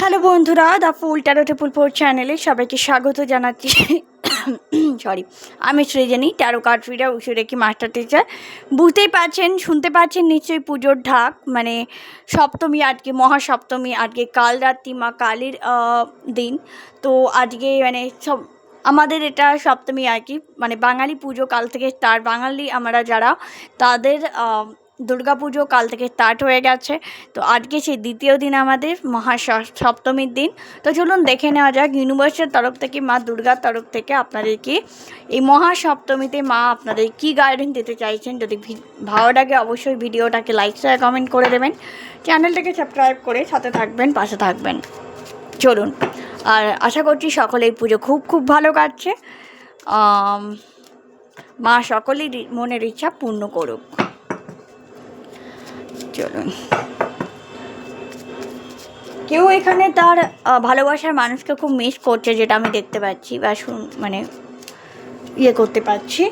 Hello বন্ধুরা, the fool tarot triple four চ্যানেলে সবাইকে স্বাগত জানাচ্ছি। সরি, আমি সৃজনী, ট্যারো কার্ড রিডার, উষুরেখি মাস্টার টিচার। বুঝতেই পারছেন, শুনতে পাচ্ছেন নিশ্চয়ই পুজোর ঢাক। মানে সপ্তমী, আজকে মহাসপ্তমী, আজকে কাল রাত্রি মা কালীর দিন। তো আজকে মানে সব আমাদের এটা সপ্তমী আর কি, মানে বাঙালি পুজো কাল থেকে স্টার্ট। বাঙালি আমরা যারা, তাদের দুর্গা পুজো কাল থেকে স্টার্ট হয়ে গেছে। তো আজকে সেই দ্বিতীয় দিন, আমাদের সপ্তমীর দিন। তো চলুন দেখে নেওয়া যাক ইউনিভার্সের তরফ থেকে, মা দুর্গার তরফ থেকে আপনাদেরকে এই মহাসপ্তমীতে মা আপনাদের কী গাইডেন্স দিতে চাইছেন। যদি ভালো লাগে অবশ্যই ভিডিওটাকে লাইক শেয়ার কমেন্ট করে দেবেন, চ্যানেলটাকে সাবস্ক্রাইব করে সাথে থাকবেন, পাশে থাকবেন। চলুন, আর আশা করছি সকলেই পুজো খুব খুব ভালো কাটছে। মা সকলেই মনের ইচ্ছা পূর্ণ করুক। চলুন, কেউ এখানে তার ভালোবাসার মানুষকে খুব মিস করছে, যেটা আমি দেখতে পাচ্ছি বা মানে করতে পারছি,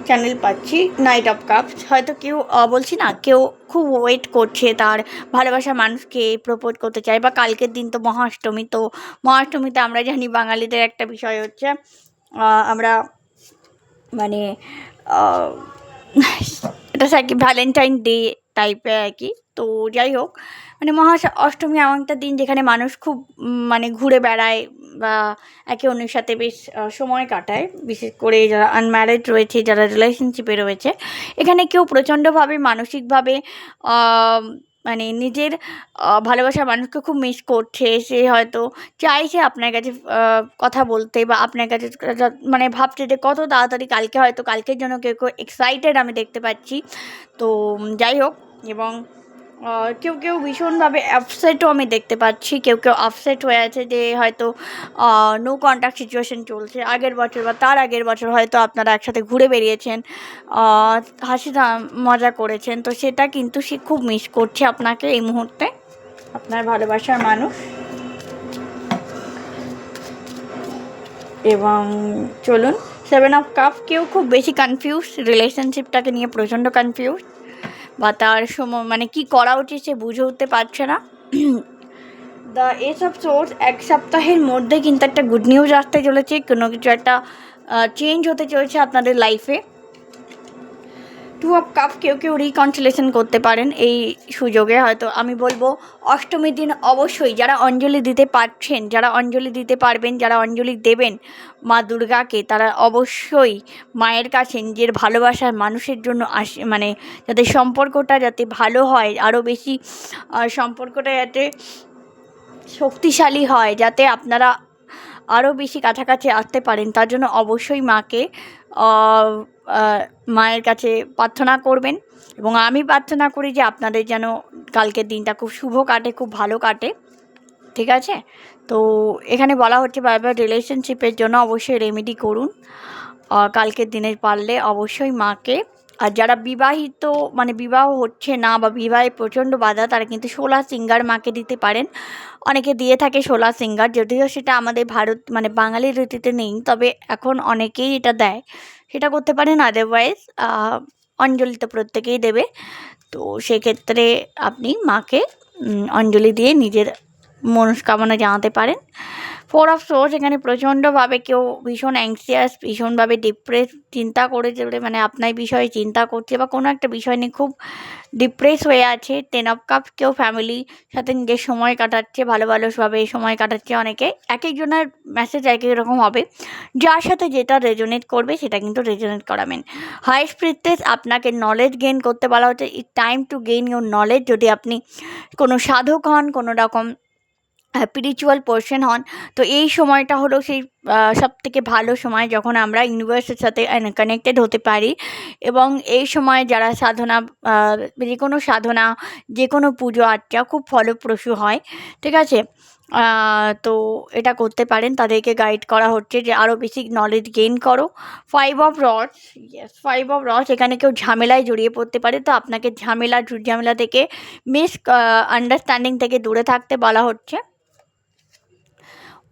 চ্যানেল পাচ্ছি। নাইট অফ কাপস, হয়তো কেউ বলছি না, কেউ খুব ওয়েট করছে তার ভালোবাসার মানুষকে প্রপোজ করতে চায়। বা কালকের দিন তো মহাষ্টমী, তো মহাষ্টমীতে আমরা জানি বাঙালিদের একটা বিষয় হচ্ছে, আমরা মানে এটা আর কি ভ্যালেন্টাইন ডে টাইপের আর কি। তো যাই হোক, মানে অষ্টমী এমন একটা দিন যেখানে মানুষ খুব মানে ঘুরে বেড়ায় বা একে অন্যের সাথে বেশ সময় কাটায়। বিশেষ করে যারা আনম্যারিড রয়েছে, যারা রিলেশনশিপে রয়েছে, এখানে কেউ প্রচণ্ডভাবে মানসিকভাবে মানে নিজের ভালোবাসার মানুষকে খুব মিস করছে। সে হয়তো চাইছে আপনার কাছে কথা বলতে, বা আপনার কাছে মানে ভাবছে যে কত তাড়াতাড়ি কালকে, হয়তো কালকের জন্য কেউ কেউ এক্সাইটেড আমি দেখতে পাচ্ছি। তো যাই হোক, এবং কেউ কেউ ভীষণভাবে আপসেটও আমি দেখতে পাচ্ছি। কেউ কেউ আপসেট হয়ে আছে যে হয়তো নো কন্ট্যাক্ট সিচুয়েশন চলছে। আগের বছর বা তার আগের বছর হয়তো আপনারা একসাথে ঘুরে বেরিয়েছেন, হাসি মজা করেছেন। তো সেটা কিন্তু সে খুব মিস করছে আপনাকে এই মুহূর্তে, আপনার ভালোবাসার মানুষ। এবং চলুন, 7 অফ কাপ, কেউ খুব বেশি কনফিউজ, রিলেশনশিপটাকে নিয়ে প্রচণ্ড কনফিউজ, বা তার সময় মানে কি করা উচিত সে বুঝে উঠতে পারছে না। দ্য এস অফ সোর্স, এক সপ্তাহের মধ্যে কিন্তু একটা গুড নিউজ আসতে চলেছে, কোনো কিছু একটা চেঞ্জ হতে চলেছে আপনাদের লাইফে। 2 অফ কাপ, কেউ কেউ রিকনসিলেশন করতে পারেন এই সুযোগে। হয়তো আমি বলবো অষ্টমীর দিন অবশ্যই যারা অঞ্জলি দিতে পারছেন, যারা অঞ্জলি দিতে পারবেন, যারা অঞ্জলি দেবেন মা দুর্গাকে, তারা অবশ্যই মায়ের কাছে নিজের ভালোবাসার মানুষের জন্য মানে যাতে সম্পর্কটা যাতে ভালো হয়, আরও বেশি সম্পর্কটা যাতে শক্তিশালী হয়, যাতে আপনারা আরও বেশি কাছাকাছি আসতে পারেন, তার জন্য অবশ্যই মাকে মায়ের কাছে প্রার্থনা করবেন। এবং আমি প্রার্থনা করি যে আপনাদের যেন কালকের দিনটা খুব শুভ কাটে, খুব ভালো কাটে, ঠিক আছে? তো এখানে বলা হচ্ছে বারবার রিলেশনশিপের জন্য অবশ্যই রেমেডি করুন কালকের দিনে পারলে অবশ্যই মাকে। আর যারা বিবাহিত, মানে বিবাহ হচ্ছে না বা বিবাহে প্রচণ্ড বাধা, তারা কিন্তু 16 সিঙ্গার মাকে দিতে পারেন। অনেকে দিয়ে থাকে 16 সিঙ্গার, যদিও সেটা আমাদের ভারত মানে বাঙালির রীতিতে নেই, তবে এখন অনেকেই এটা দেয়, সেটা করতে পারেন। আদারওয়াইজ অঞ্জলি তো প্রত্যেকেই দেবে। তো সেক্ষেত্রে আপনি মাকে অঞ্জলি দিয়ে নিজের মনস্কামনা জানাতে পারেন। 4 অফ সোর্স, এখানে প্রচণ্ডভাবে কেউ ভীষণ অ্যাংসিয়াস, ভীষণভাবে ডিপ্রেস, চিন্তা করে চলে, মানে আপনার বিষয়ে চিন্তা করছে বা কোনো একটা বিষয় নিয়ে খুব ডিপ্রেস হয়ে আছে। 10 অফ কাপস, কেউ ফ্যামিলির সাথে নিজের সময় কাটাচ্ছে, ভালোভাবে সময় কাটাচ্ছে। অনেকে এক একজনের মেসেজ এক এক রকম হবে, যার সাথে যেটা রেজোনেট করবে সেটা কিন্তু রেজোনেট করাবেন। হাই স্পিরিটস, আপনাকে নলেজ গেইন করতে বলা হচ্ছে। ইট time to gain your knowledge. যদি আপনি কোনো সাধক হন, কোনো রকম স্পিরিচুয়াল পার্সন হন, তো এই সময়টা হলো সেই সবথেকে ভালো সময় যখন আমরা ইউনিভার্সের সাথে কানেক্টেড হতে পারি। এবং এই সময় যারা সাধনা, যে কোনো সাধনা, যে কোনো পুজো আর্চা খুব ফলপ্রসূ হয়, ঠিক আছে? তো এটা করতে পারেন, তাদেরকে গাইড করা হচ্ছে যে আরও বেশি নলেজ গেইন করো। 5 of roads, yes 5 of roads, এখানে কেউ ঝামেলায় জড়িয়ে পড়তে পারে, তো আপনাকে ঝামেলা থেকে আন্ডারস্ট্যান্ডিং থেকে দূরে থাকতে বলা হচ্ছে।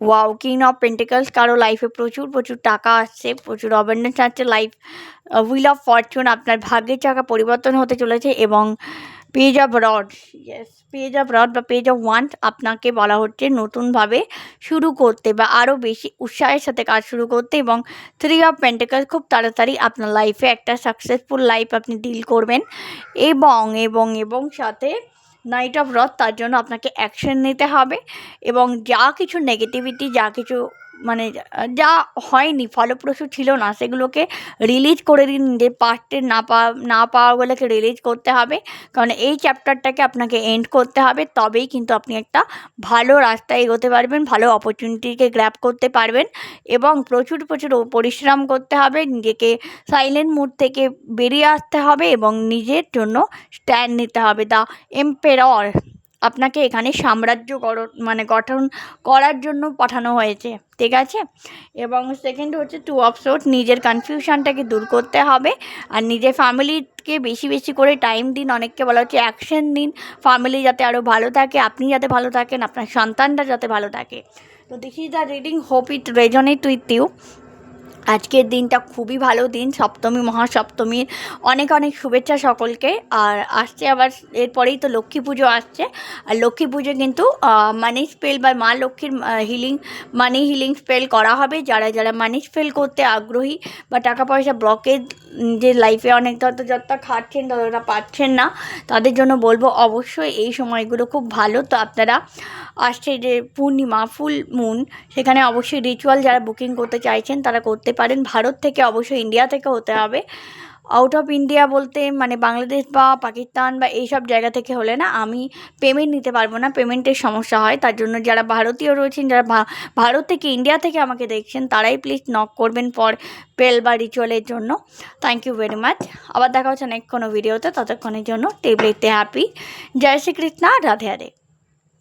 ওয়াও, কিং অফ পেন্টিকলস, কারো লাইফে প্রচুর টাকা আসছে, প্রচুর অ্যাবান্ডেন্স আসছে। হুইল অফ ফরচুন, আপনার ভাগ্যের চাকা পরিবর্তন হতে চলেছে। এবং page of rod, yes, page of rod বা পেজ অফ ওয়ান্ড আপনাকে বলা হচ্ছে নতুনভাবে শুরু করতে বা আরও বেশি উৎসাহের সাথে কাজ শুরু করতে। এবং থ্রি অফ পেন্টিকল খুব তাড়াতাড়ি আপনার লাইফে একটা সাকসেসফুল লাইফ আপনি ডিল করবেন। এবং এবং এবং সাথে নাইট অফ রথ, তার জন্য আপনাকে অ্যাকশন নিতে হবে এবং যা কিছু নেগেটিভিটি, যা কিছু মানে যা হয়নি, ফলপ্রসূ ছিল না, সেগুলোকে রিলিজ করে দিন। যে পার্টে না পাওয়াগুলোকে রিলিজ করতে হবে, কারণ এই চ্যাপ্টারটাকে আপনাকে এন্ড করতে হবে। তবেই কিন্তু আপনি একটা ভালো রাস্তায় এগোতে পারবেন, ভালো অপরচুনিটিকে গ্র্যাব করতে পারবেন। এবং প্রচুর প্রচুর পরিশ্রম করতে হবে, নিজেকে সাইলেন্ট মুড থেকে বেরিয়ে আসতে হবে এবং নিজের জন্য স্ট্যান্ড নিতে হবে। দ্য এম্পেরর আপনাকে এখানে সাম্রাজ্য গঠন করার জন্য পাঠানো হয়েছে, ঠিক আছে। এবং সেকেন্ড হচ্ছে টু অফ সোর্ড, নিজের কনফিউশনটাকে দূর করতে হবে আর নিজের ফ্যামিলিকে বেশি বেশি করে টাইম দিন। অনেককে বলা হচ্ছে অ্যাকশন দিন, ফ্যামিলি যাতে আরও ভালো থাকে, আপনি যাতে ভালো থাকেন, আপনার সন্তানরা যাতে ভালো থাকে। তো this is the reading, hope it resonate with you. আজকের দিনটা খুবই ভালো দিন, সপ্তমী, মহাসপ্তমীর অনেক অনেক শুভেচ্ছা সকলকে। আর আসছে আবার এরপরেই তো লক্ষ্মী পুজো আসছে, আর লক্ষ্মী পুজো কিন্তু মানি স্পেল বা মা লক্ষ্মীর মানি হিলিং স্পেল করা হবে। যারা যারা মানি স্পেল করতে আগ্রহী বা টাকা পয়সা ব্লকেজ, যে লাইফে অনেক যতটা খাচ্ছেন ততটা পাচ্ছেন না, তাদের জন্য বলবো অবশ্যই এই সময়গুলো খুব ভালো। তো আপনারা আসছে যে পূর্ণিমা, ফুল মুন, সেখানে অবশ্যই রিচুয়াল যারা বুকিং করতে চাইছেন তারা করতে পারেন। ভারত থেকে অবশ্যই ইন্ডিয়া থেকে হতে হবে। আউট অফ ইন্ডিয়া বলতে মানে বাংলাদেশ বা পাকিস্তান বা এইসব জায়গা থেকে হলে না, আমি পেমেন্ট নিতে পারবো না, পেমেন্টের সমস্যা হয়। তার জন্য যারা ভারতীয় রয়েছেন, যারা ভারত থেকে, ইন্ডিয়া থেকে আমাকে দেখছেন, তারাই প্লিজ নক করবেন ফর পেল বা রিচুয়ালের জন্য। Thank you very much. আবার দেখা হচ্ছে নেক্সট কোনো ভিডিওতে, ততক্ষণের জন্য টেবলেটে হ্যাপি। জয় শ্রীকৃষ্ণ, রাধে রাধে।